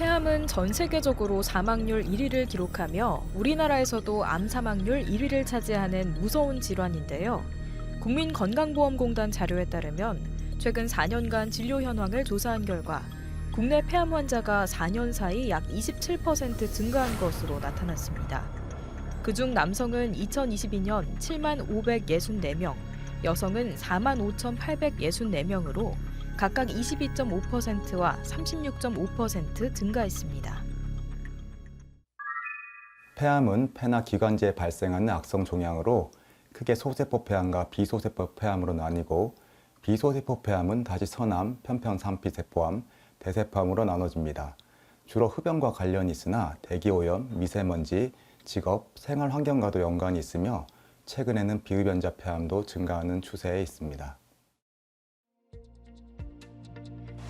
폐암은 전 세계적으로 사망률 1위를 기록하며 우리나라에서도 암 사망률 1위를 차지하는 무서운 질환인데요. 국민건강보험공단 자료에 따르면 최근 4년간 진료 현황을 조사한 결과 국내 폐암 환자가 4년 사이 약 27% 증가한 것으로 나타났습니다. 그중 남성은 2022년 7만 564명, 여성은 4만 5,864명으로 각각 22.5%와 36.5% 증가했습니다. 폐암은 폐나 기관지에 발생하는 악성 종양으로 크게 소세포 폐암과 비소세포 폐암으로 나뉘고, 비소세포 폐암은 다시 선암, 편편산피세포암, 대세포암으로 나눠집니다. 주로 흡연과 관련이 있으나 대기오염, 미세먼지, 직업, 생활 환경과도 연관이 있으며 최근에는 비흡연자 폐암도 증가하는 추세에 있습니다.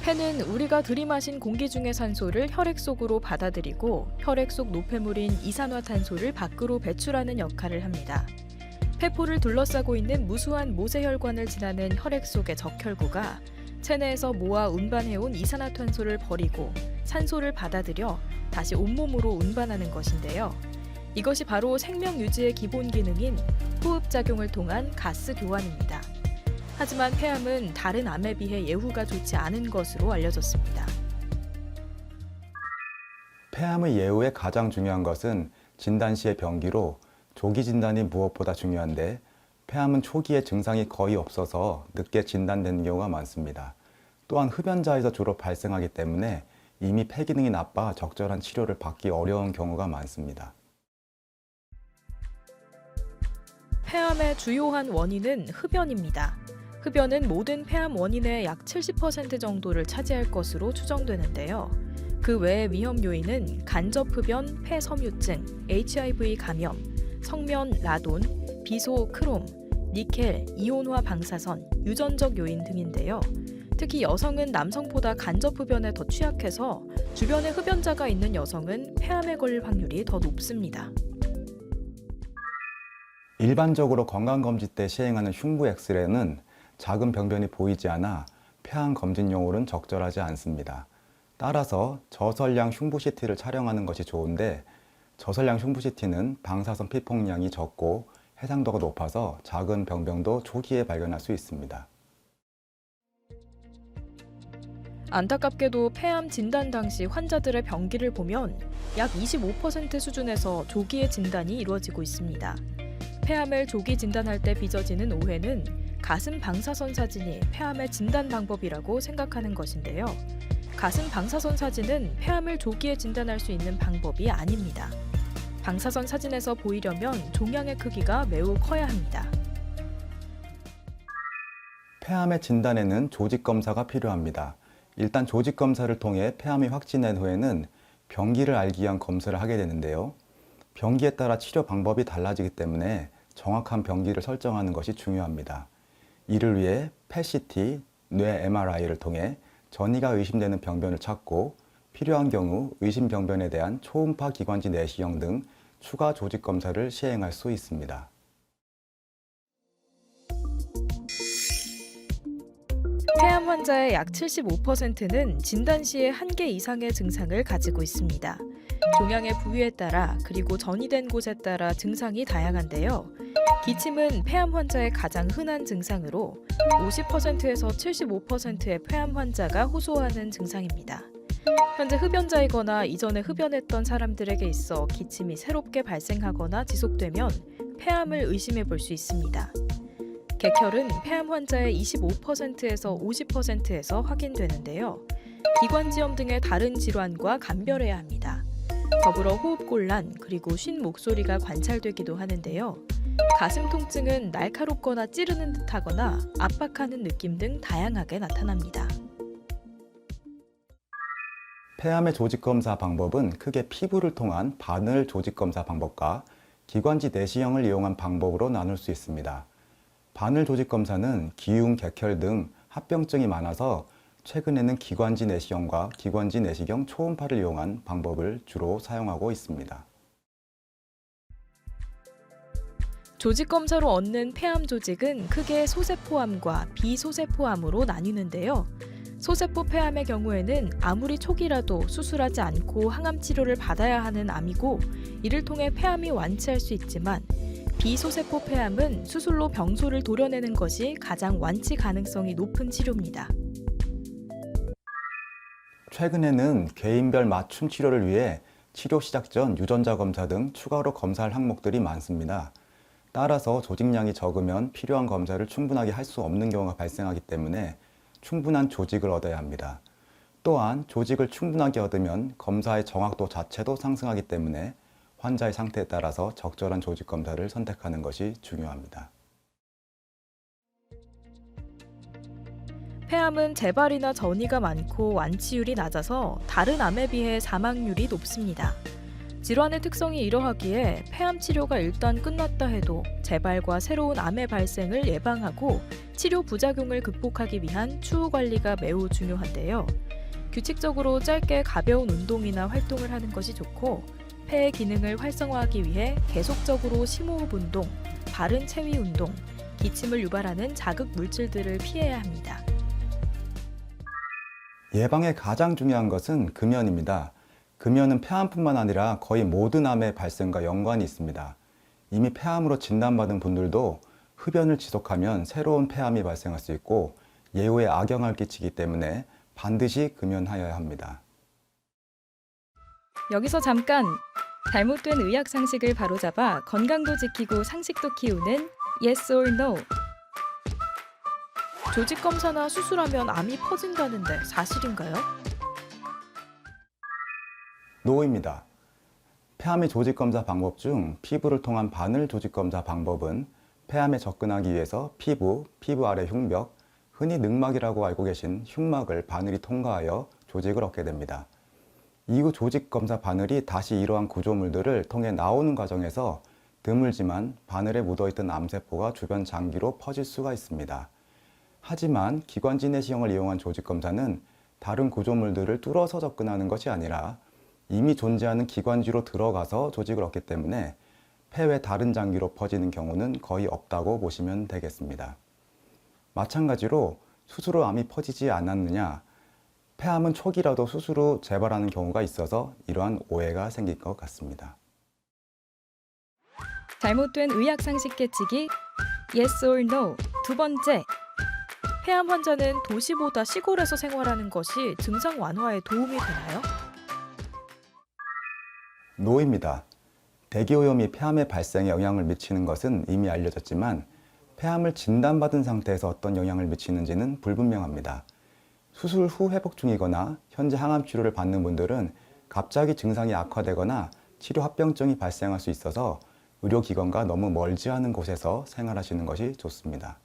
폐는 우리가 들이마신 공기 중의 산소를 혈액 속으로 받아들이고 혈액 속 노폐물인 이산화탄소를 밖으로 배출하는 역할을 합니다. 폐포를 둘러싸고 있는 무수한 모세혈관을 지나는 혈액 속의 적혈구가 체내에서 모아 운반해온 이산화탄소를 버리고 산소를 받아들여 다시 온몸으로 운반하는 것인데요. 이것이 바로 생명 유지의 기본 기능인 호흡작용을 통한 가스 교환입니다. 하지만 폐암은 다른 암에 비해 예후가 좋지 않은 것으로 알려졌습니다. 폐암의 예후에 가장 중요한 것은 진단 시의 병기로 조기 진단이 무엇보다 중요한데, 폐암은 초기에 증상이 거의 없어서 늦게 진단되는 경우가 많습니다. 또한 흡연자에서 주로 발생하기 때문에 이미 폐 기능이 나빠 적절한 치료를 받기 어려운 경우가 많습니다. 폐암의 주요한 원인은 흡연입니다. 흡연은 모든 폐암 원인의 약 70% 정도를 차지할 것으로 추정되는데요. 그 외의 위험 요인은 간접 흡연, 폐섬유증, HIV 감염, 성면 라돈, 비소 크롬, 니켈, 이온화 방사선, 유전적 요인 등인데요. 특히 여성은 남성보다 간접 흡연에 더 취약해서 주변에 흡연자가 있는 여성은 폐암에 걸릴 확률이 더 높습니다. 일반적으로 건강검진 때 시행하는 흉부 엑스레이는 작은 병변이 보이지 않아 폐암 검진용으로는 적절하지 않습니다. 따라서 저설량 흉부 CT를 촬영하는 것이 좋은데, 저설량 흉부 CT는 방사선 피폭량이 적고 해상도가 높아서 작은 병변도 초기에 발견할 수 있습니다. 안타깝게도 폐암 진단 당시 환자들의 병기를 보면 약 25% 수준에서 조기의 진단이 이루어지고 있습니다. 폐암을 조기 진단할 때 빚어지는 오해는 가슴 방사선 사진이 폐암의 진단 방법이라고 생각하는 것인데요. 가슴 방사선 사진은 폐암을 조기에 진단할 수 있는 방법이 아닙니다. 방사선 사진에서 보이려면 종양의 크기가 매우 커야 합니다. 폐암의 진단에는 조직검사가 필요합니다. 일단 조직검사를 통해 폐암이 확진된 후에는 병기를 알기 위한 검사를 하게 되는데요. 병기에 따라 치료 방법이 달라지기 때문에 정확한 병기를 설정하는 것이 중요합니다. 이를 위해 펫CT, 뇌 MRI를 통해 전이가 의심되는 병변을 찾고, 필요한 경우 의심 병변에 대한 초음파 기관지 내시경 등 추가 조직 검사를 시행할 수 있습니다. 폐암 환자의 약 75%는 진단 시에 1개 이상의 증상을 가지고 있습니다. 종양의 부위에 따라 그리고 전이된 곳에 따라 증상이 다양한데요. 기침은 폐암 환자의 가장 흔한 증상으로 50%에서 75%의 폐암 환자가 호소하는 증상입니다. 현재 흡연자이거나 이전에 흡연했던 사람들에게 있어 기침이 새롭게 발생하거나 지속되면 폐암을 의심해 볼 수 있습니다. 객혈은 폐암 환자의 25%에서 50%에서 확인되는데요. 기관지염 등의 다른 질환과 감별해야 합니다. 더불어 호흡곤란 그리고 쉰 목소리가 관찰되기도 하는데요. 가슴 통증은 날카롭거나 찌르는 듯하거나 압박하는 느낌 등 다양하게 나타납니다. 폐암의 조직검사 방법은 크게 피부를 통한 바늘 조직검사 방법과 기관지 내시경을 이용한 방법으로 나눌 수 있습니다. 바늘 조직검사는 기흉, 객혈 등 합병증이 많아서 최근에는 기관지 내시경과 기관지 내시경 초음파를 이용한 방법을 주로 사용하고 있습니다. 조직검사로 얻는 폐암 조직은 크게 소세포암과 비소세포암으로 나뉘는데요. 소세포 폐암의 경우에는 아무리 초기라도 수술하지 않고 항암 치료를 받아야 하는 암이고 이를 통해 폐암이 완치할 수 있지만 비소세포 폐암은 수술로 병소를 도려내는 것이 가장 완치 가능성이 높은 치료입니다. 최근에는 개인별 맞춤 치료를 위해 치료 시작 전 유전자 검사 등 추가로 검사할 항목들이 많습니다. 따라서 조직량이 적으면 필요한 검사를 충분하게 할 수 없는 경우가 발생하기 때문에 충분한 조직을 얻어야 합니다. 또한 조직을 충분하게 얻으면 검사의 정확도 자체도 상승하기 때문에 환자의 상태에 따라서 적절한 조직 검사를 선택하는 것이 중요합니다. 폐암은 재발이나 전이가 많고 완치율이 낮아서 다른 암에 비해 사망률이 높습니다. 질환의 특성이 이러하기에 폐암 치료가 일단 끝났다 해도 재발과 새로운 암의 발생을 예방하고 치료 부작용을 극복하기 위한 추후 관리가 매우 중요한데요. 규칙적으로 짧게 가벼운 운동이나 활동을 하는 것이 좋고 폐의 기능을 활성화하기 위해 계속적으로 심호흡 운동, 바른 체위 운동, 기침을 유발하는 자극 물질들을 피해야 합니다. 예방에 가장 중요한 것은 금연입니다. 금연은 폐암뿐만 아니라 거의 모든 암의 발생과 연관이 있습니다. 이미 폐암으로 진단받은 분들도 흡연을 지속하면 새로운 폐암이 발생할 수 있고 예후에 악영향을 끼치기 때문에 반드시 금연하여야 합니다. 여기서 잠깐! 잘못된 의학 상식을 바로잡아 건강도 지키고 상식도 키우는 Yes or No. 조직 검사나 수술하면 암이 퍼진다는데 사실인가요? 노입니다. 폐암의 조직 검사 방법 중 피부를 통한 바늘 조직 검사 방법은 폐암에 접근하기 위해서 피부 아래 흉벽, 흔히 늑막이라고 알고 계신 흉막을 바늘이 통과하여 조직을 얻게 됩니다. 이후 조직 검사 바늘이 다시 이러한 구조물들을 통해 나오는 과정에서 드물지만 바늘에 묻어있던 암세포가 주변 장기로 퍼질 수가 있습니다. 하지만 기관지 내시경을 이용한 조직 검사는 다른 구조물들을 뚫어서 접근하는 것이 아니라 이미 존재하는 기관지로 들어가서 조직을 얻기 때문에 폐외 다른 장기로 퍼지는 경우는 거의 없다고 보시면 되겠습니다. 마찬가지로 수술 후 암이 퍼지지 않았느냐, 폐암은 초기라도 수술 후 재발하는 경우가 있어서 이러한 오해가 생길 것 같습니다. 잘못된 의학 상식 깨치기 Yes or No. 두 번째, 폐암 환자는 도시보다 시골에서 생활하는 것이 증상 완화에 도움이 되나요? 노입니다. 대기오염이 폐암의 발생에 영향을 미치는 것은 이미 알려졌지만 폐암을 진단받은 상태에서 어떤 영향을 미치는지는 불분명합니다. 수술 후 회복 중이거나 현재 항암 치료를 받는 분들은 갑자기 증상이 악화되거나 치료 합병증이 발생할 수 있어서 의료기관과 너무 멀지 않은 곳에서 생활하시는 것이 좋습니다.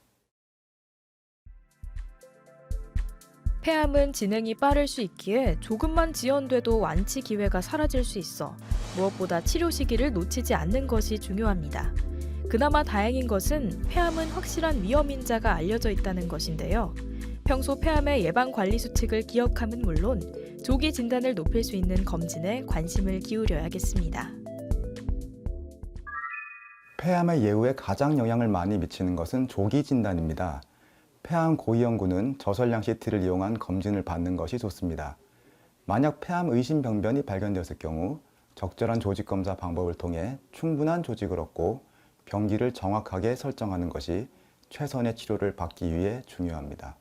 폐암은 진행이 빠를 수 있기에 조금만 지연돼도 완치 기회가 사라질 수 있어 무엇보다 치료 시기를 놓치지 않는 것이 중요합니다. 그나마 다행인 것은 폐암은 확실한 위험인자가 알려져 있다는 것인데요. 평소 폐암의 예방 관리 수칙을 기억함은 물론 조기 진단을 높일 수 있는 검진에 관심을 기울여야겠습니다. 폐암의 예후에 가장 영향을 많이 미치는 것은 조기 진단입니다. 폐암 고위험군은 저설량 CT를 이용한 검진을 받는 것이 좋습니다. 만약 폐암 의심 병변이 발견되었을 경우 적절한 조직 검사 방법을 통해 충분한 조직을 얻고 병기를 정확하게 설정하는 것이 최선의 치료를 받기 위해 중요합니다.